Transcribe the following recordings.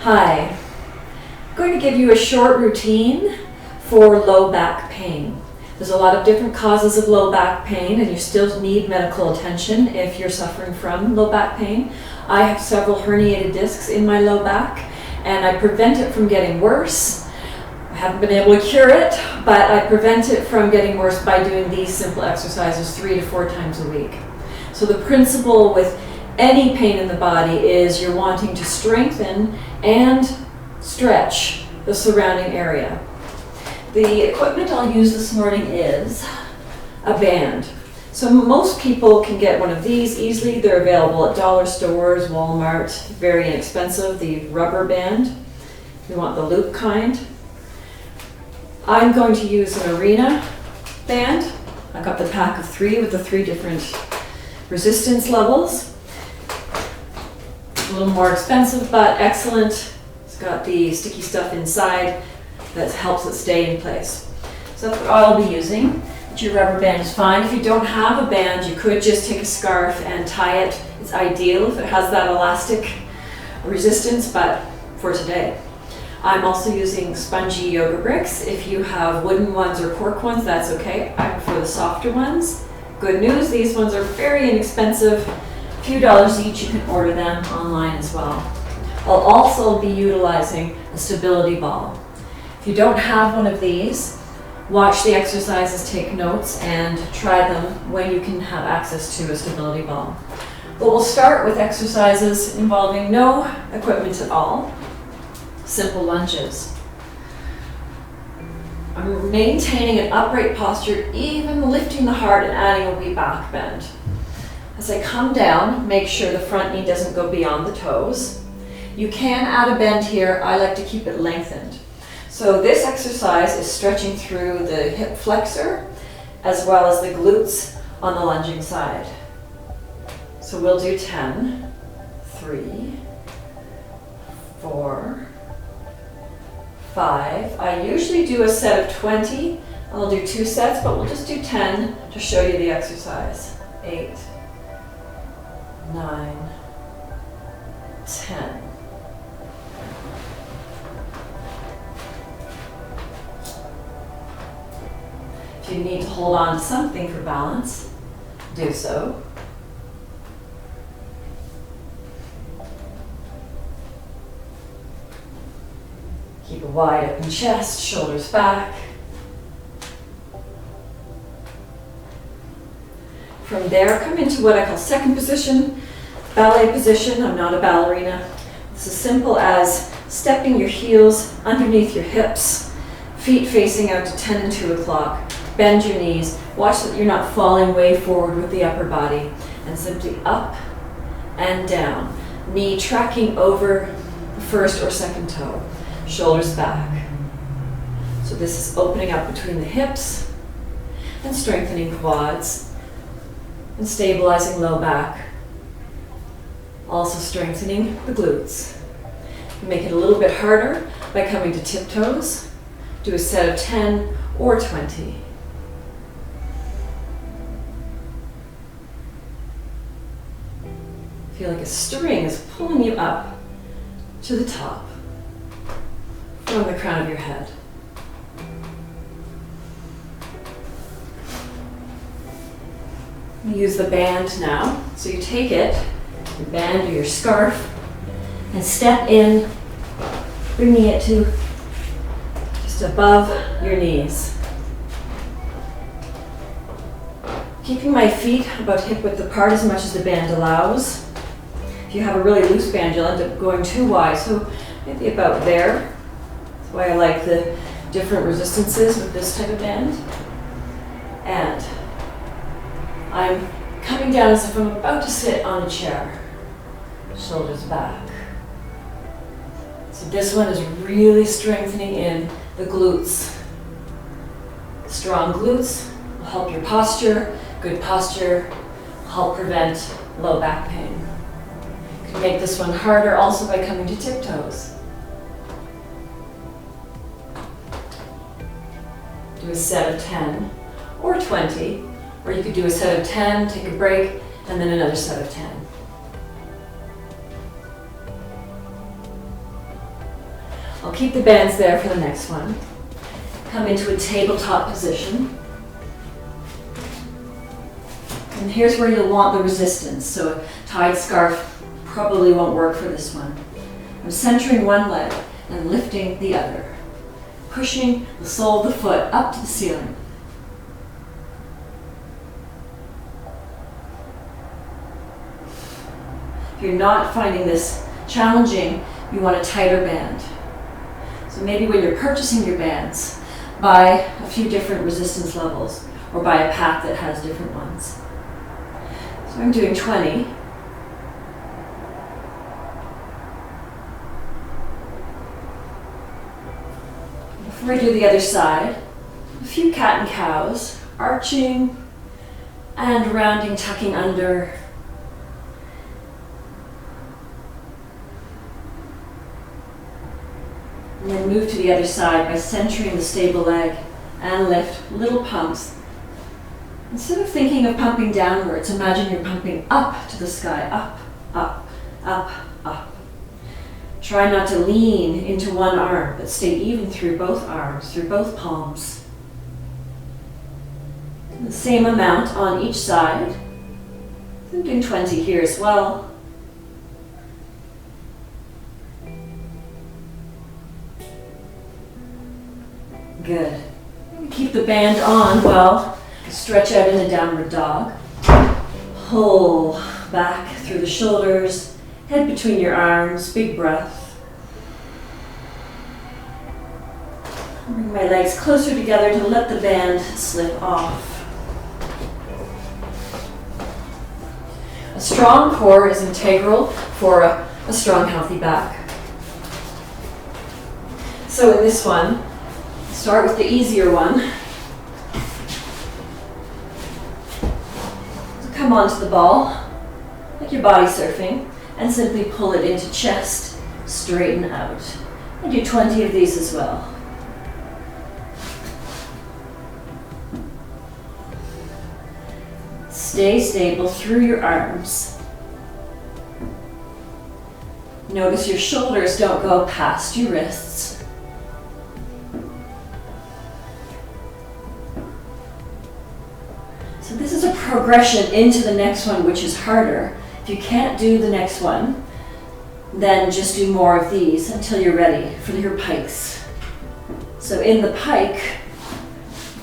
Hi, I'm going to give you a short routine for low back pain. There's a lot of different causes of low back pain and you still need medical attention if you're suffering from low back pain. I have several herniated discs in my low back and I prevent it from getting worse. I haven't been able to cure it, but I prevent it from getting worse by doing these simple exercises 3 to 4 times a week. So the principle with any pain in the body is you're wanting to strengthen and stretch the surrounding area. The equipment I'll use this morning is a band. So most people can get one of these easily. They're available at dollar stores, Walmart, very inexpensive, the rubber band. We want the loop kind. I'm going to use an arena band. I got the pack of 3 with the 3 different resistance levels. A little more expensive, but excellent. It's got the sticky stuff inside that helps it stay in place. So that's what I'll be using. But your rubber band is fine. If you don't have a band, you could just take a scarf and tie it. It's ideal if it has that elastic resistance, but for today. I'm also using spongy yoga bricks. If you have wooden ones or cork ones, that's okay. I prefer the softer ones. Good news, these ones are very inexpensive. A few dollars each, you can order them online as well. I'll also be utilizing a stability ball. If you don't have one of these, watch the exercises, take notes, and try them when you can have access to a stability ball. But we'll start with exercises involving no equipment at all. Simple lunges. I'm maintaining an upright posture, even lifting the heart and adding a wee back bend. As I come down, make sure the front knee doesn't go beyond the toes. You can add a bend here. I like to keep it lengthened. So this exercise is stretching through the hip flexor as well as the glutes on the lunging side. So we'll do 10, 3, 4, 5. I usually do a set of 20. I'll do 2 sets, but we'll just do 10 to show you the exercise. 8, 9, 10. If you need to hold on to something for balance, do so. Keep a wide open chest, shoulders back. From there, come into what I call second position, ballet position. I'm not a ballerina. It's as simple as stepping your heels underneath your hips, feet facing out to 10 and 2 o'clock. Bend your knees. Watch that you're not falling way forward with the upper body. And simply up and down. Knee tracking over the first or second toe. Shoulders back. So this is opening up between the hips and strengthening quads and stabilizing low back. Also strengthening the glutes. Make it a little bit harder by coming to tiptoes. Do a set of 10 or 20. Feel like a string is pulling you up to the top from the crown of your head. Use the band now. So you take it, your band or your scarf, and step in, bringing it to just above your knees. Keeping my feet about hip width apart as much as the band allows. If you have a really loose band, you'll end up going too wide, so maybe about there. That's why I like the different resistances with this type of band. And I'm coming down as if I'm about to sit on a chair. Shoulders back. So this one is really strengthening in the glutes. Strong glutes will help your posture. Good posture will help prevent low back pain. You can make this one harder also by coming to tiptoes. Do a set of 10 or 20, or you could do a set of 10, take a break, and then another set of 10. I'll keep the bands there for the next one. Come into a tabletop position. And here's where you'll want the resistance. So a tied scarf probably won't work for this one. I'm centering one leg and lifting the other, pushing the sole of the foot up to the ceiling. If you're not finding this challenging, you want a tighter band. So maybe when you're purchasing your bands, buy a few different resistance levels or buy a pack that has different ones. So I'm doing 20. Before I do the other side, a few cat and cows, arching and rounding, tucking under. And then move to the other side by centering the stable leg and lift little pumps. Instead of thinking of pumping downwards, imagine you're pumping up to the sky, up, up, up, up. Try not to lean into one arm, but stay even through both arms, through both palms. And the same amount on each side. I'm doing 20 here as well. Good. Keep the band on while you stretch out in a downward dog. Pull back through the shoulders, head between your arms, big breath. Bring my legs closer together to let the band slip off. A strong core is integral for a strong, healthy back. So in this one, start with the easier one. So come onto the ball, like you're body surfing, and simply pull it into chest, straighten out. I do 20 of these as well. Stay stable through your arms. Notice your shoulders don't go past your wrists. So this is a progression into the next one, which is harder. If you can't do the next one, then just do more of these until you're ready for your pikes. So in the pike,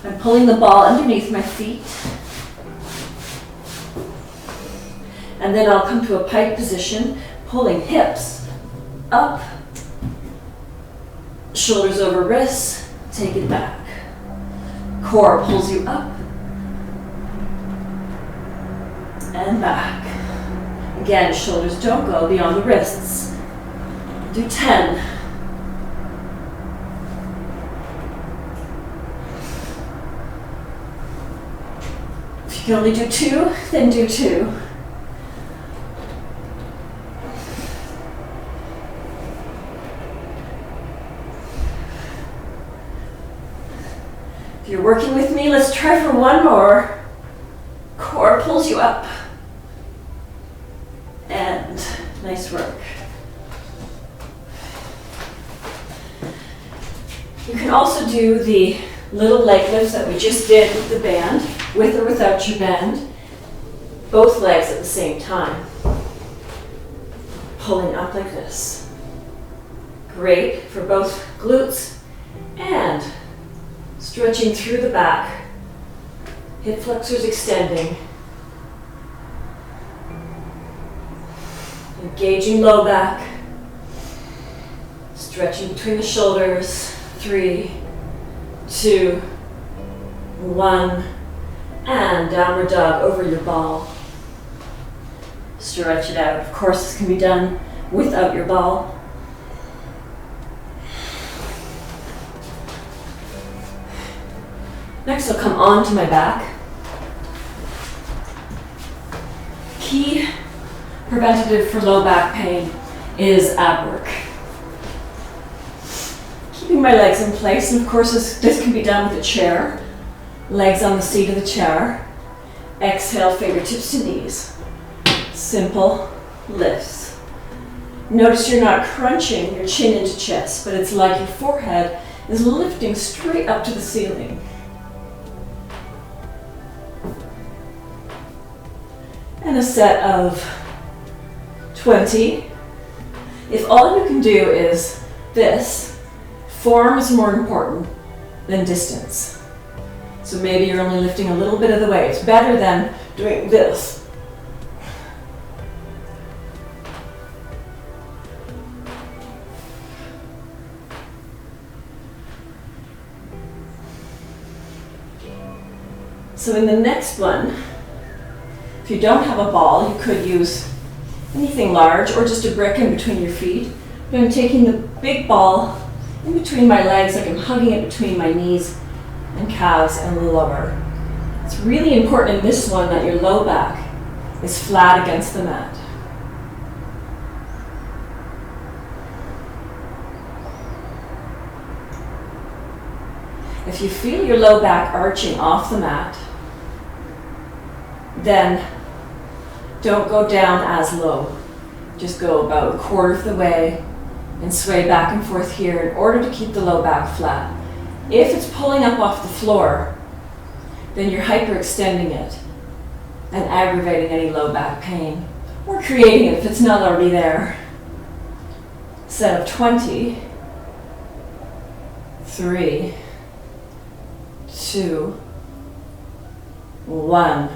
I'm pulling the ball underneath my feet. And then I'll come to a pike position, pulling hips up, shoulders over wrists, take it back. Core pulls you up and back. Again, shoulders don't go beyond the wrists. Do 10. If you can only do 2, then do 2. If you're working with me, let's try for one more. Core pulls you up. And nice work. You can also do the little leg lifts that we just did with the band, with or without your band. Both legs at the same time. Pulling up like this. Great for both glutes and stretching through the back. Hip flexors extending. Engaging low back. Stretching between the shoulders. 3, 2, 1. And downward dog over your ball. Stretch it out. Of course, this can be done without your ball. Next, I'll come onto my back. Key preventative for low back pain is ab work. Keeping my legs in place, and of course this can be done with a chair. Legs on the seat of the chair. Exhale, fingertips to knees. Simple lifts. Notice you're not crunching your chin into chest, but it's like your forehead is lifting straight up to the ceiling. And a set of 20. If all you can do is this, form is more important than distance. So maybe you're only lifting a little bit of the weight. It's better than doing this. So in the next one, if you don't have a ball, you could use anything large or just a brick in between your feet. But I'm taking the big ball in between my legs, like I'm hugging it between my knees and calves and lower. It's really important in this one that your low back is flat against the mat. If you feel your low back arching off the mat, then don't go down as low. Just go about a quarter of the way and sway back and forth here in order to keep the low back flat. If it's pulling up off the floor, then you're hyperextending it and aggravating any low back pain, or creating it if it's not already there. Set of 20, 3, 2, 1.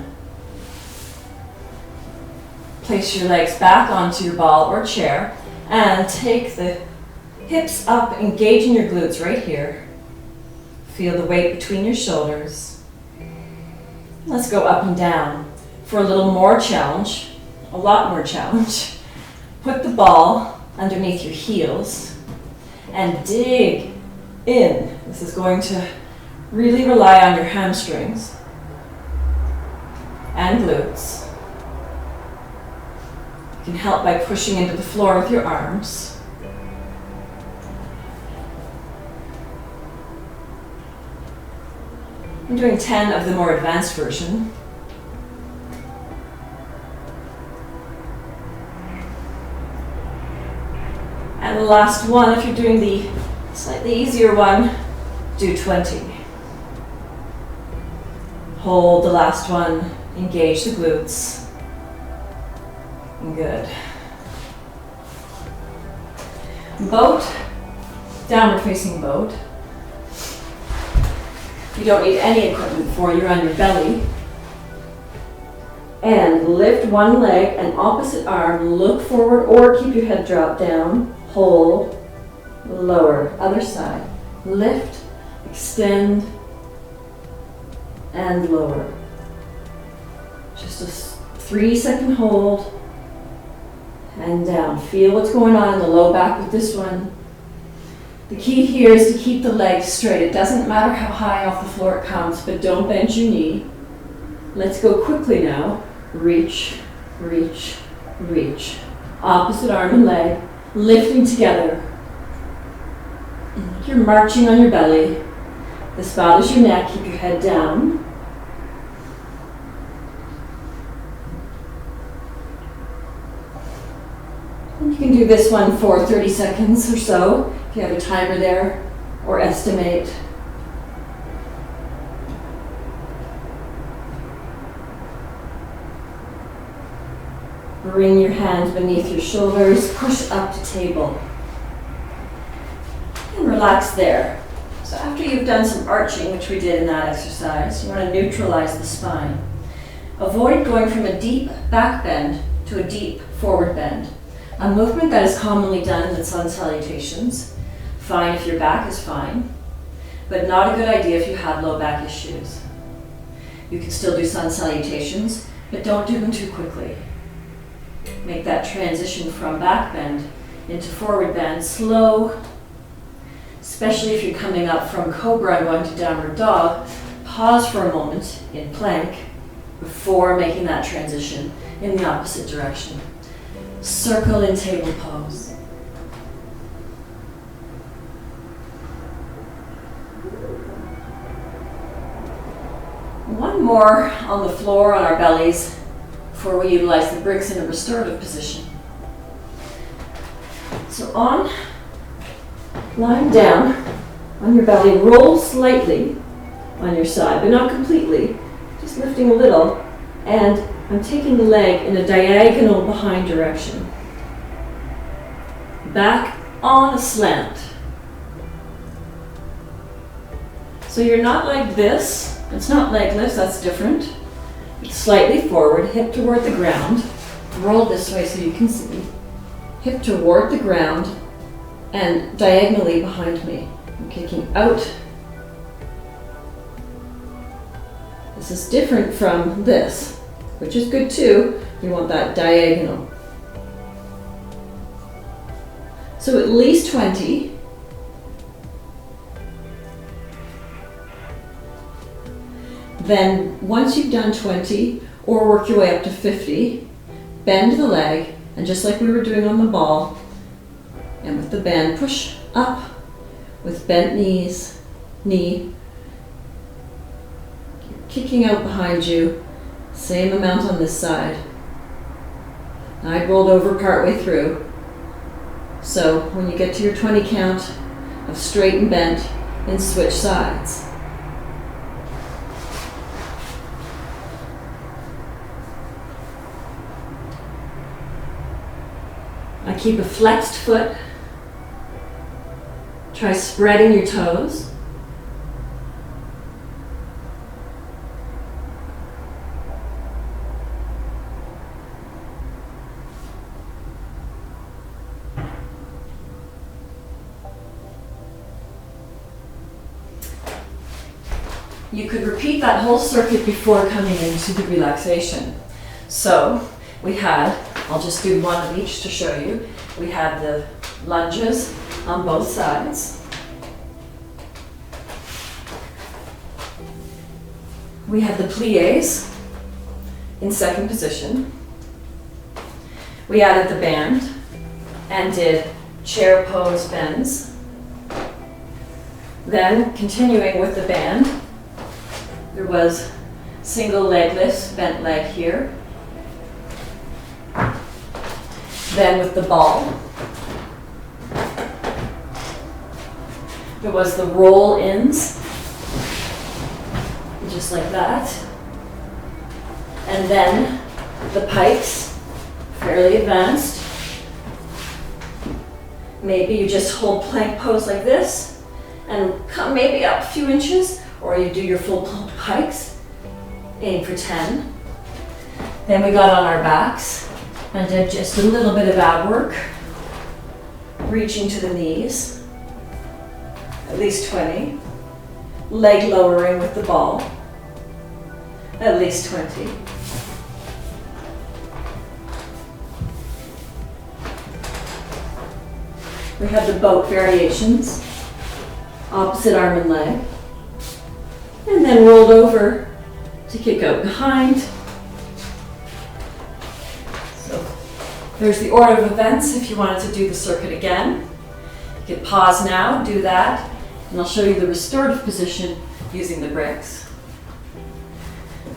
Place your legs back onto your ball or chair and take the hips up, engaging your glutes right here. Feel the weight between your shoulders. Let's go up and down for a little more challenge, a lot more challenge. Put the ball underneath your heels and dig in. This is going to really rely on your hamstrings and glutes. You can help by pushing into the floor with your arms. I'm doing 10 of the more advanced version. And the last one, if you're doing the slightly easier one, do 20. Hold the last one, engage the glutes. Good. Boat, downward facing boat. You don't need any equipment for, you're on your belly. And lift one leg and opposite arm, look forward or keep your head drop down. Hold, lower, other side. Lift, extend, and lower. Just a 3-second hold. And down. Feel what's going on in the low back with this one. The key here is to keep the legs straight. It doesn't matter how high off the floor it comes, but don't bend your knee. Let's go quickly now. Reach, reach, reach. Opposite arm and leg, lifting together. You're marching on your belly. This bothers your neck, keep your head down. You can do this one for 30 seconds or so, if you have a timer there, or estimate. Bring your hands beneath your shoulders, push up to table. And relax there. So after you've done some arching, which we did in that exercise, you want to neutralize the spine. Avoid going from a deep back bend to a deep forward bend. A movement that is commonly done in sun salutations. Fine if your back is fine, but not a good idea if you have low back issues. You can still do sun salutations, but don't do them too quickly. Make that transition from back bend into forward bend slow, especially if you're coming up from cobra and going to downward dog. Pause for a moment in plank before making that transition in the opposite direction. Circle in table pose. One more on the floor on our bellies before we utilize the bricks in a restorative position. So lying down on your belly, roll slightly on your side, but not completely, just lifting a little, and I'm taking the leg in a diagonal behind direction. Back on a slant. So you're not like this, it's not leg lifts, that's different. It's slightly forward, hip toward the ground, roll this way so you can see. Hip toward the ground and diagonally behind me. I'm kicking out. This is different from this, which is good too. We want that diagonal. So at least 20. Then once you've done 20, or work your way up to 50, bend the leg, and just like we were doing on the ball, and with the bend, push up with bent knees, knee, kicking out behind you, same amount on this side. I rolled over partway through. So when you get to your 20 count of straight and bent, then switch sides. I keep a flexed foot. Try spreading your toes. You could repeat that whole circuit before coming into the relaxation. So we had, I'll just do one of each to show you. We had the lunges on both sides. We had the pliés in second position. We added the band and did chair pose bends. Then, continuing with the band, there was single leg lifts, bent leg here. Then with the ball, there was the roll-ins, just like that. And then the pikes, fairly advanced. Maybe you just hold plank pose like this and come maybe up a few inches, or you do your full pikes, aim for 10. Then we got on our backs and did just a little bit of ab work, reaching to the knees, at least 20. Leg lowering with the ball, at least 20. We have the boat variations, opposite arm and leg, and then rolled over to kick out behind. So there's the order of events if you wanted to do the circuit again. You could pause now, do that, and I'll show you the restorative position using the bricks.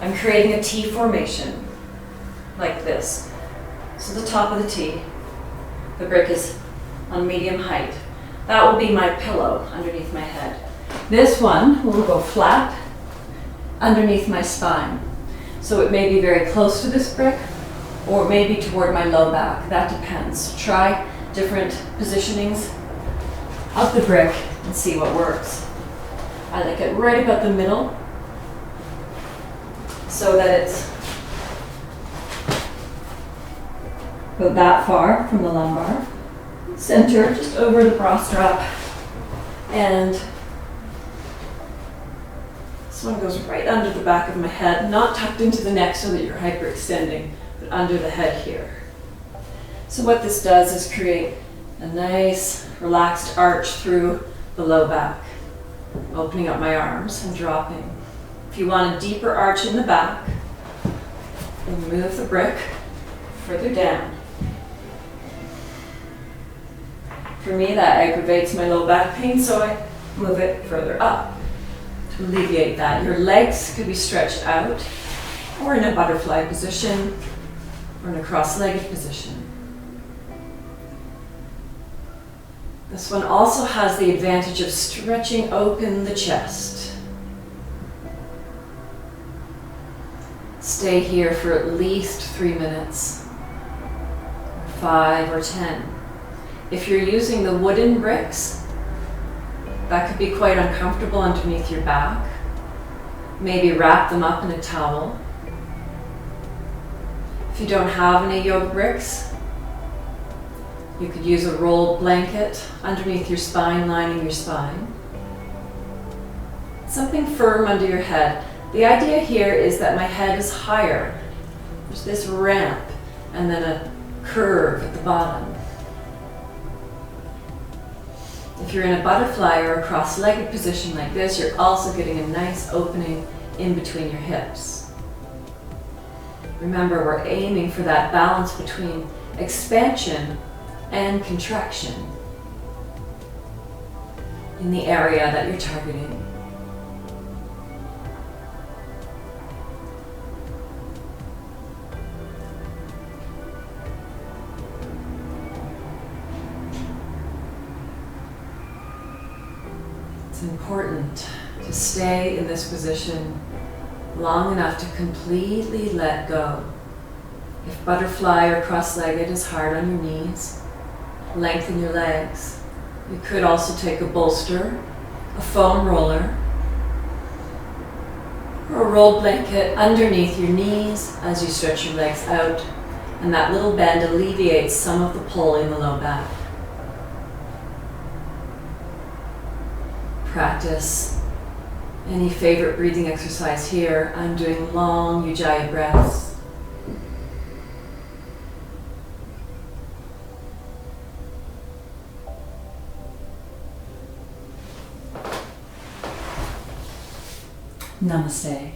I'm creating a T formation, like this. So the top of the T, the brick is on medium height. That will be my pillow underneath my head. This one will go flat underneath my spine. So it may be very close to this brick, or maybe toward my low back. That depends. Try different positionings of the brick and see what works. I like it right about the middle so that it's about that far from the lumbar. Center just over the bra strap, and this one goes right under the back of my head, not tucked into the neck so that you're hyperextending, but under the head here. So what this does is create a nice relaxed arch through the low back, opening up my arms and dropping. If you want a deeper arch in the back, then move the brick further down. For me, that aggravates my low back pain, so I move it further up to alleviate that. Your legs could be stretched out, or in a butterfly position, or in a cross-legged position. This one also has the advantage of stretching open the chest. Stay here for at least 3 minutes, 5 or 10. If you're using the wooden bricks, that could be quite uncomfortable underneath your back. Maybe wrap them up in a towel. If you don't have any yoga bricks, you could use a rolled blanket underneath your spine, lining your spine. Something firm under your head. The idea here is that my head is higher. There's this ramp and then a curve at the bottom. If you're in a butterfly or a cross-legged position like this, you're also getting a nice opening in between your hips. Remember, we're aiming for that balance between expansion and contraction in the area that you're targeting. It's important to stay in this position long enough to completely let go. If butterfly or cross-legged is hard on your knees, lengthen your legs. You could also take a bolster, a foam roller, or a rolled blanket underneath your knees as you stretch your legs out, and that little bend alleviates some of the pull in the low back. Practice any favorite breathing exercise here. I'm doing long Ujjayi breaths. Namaste.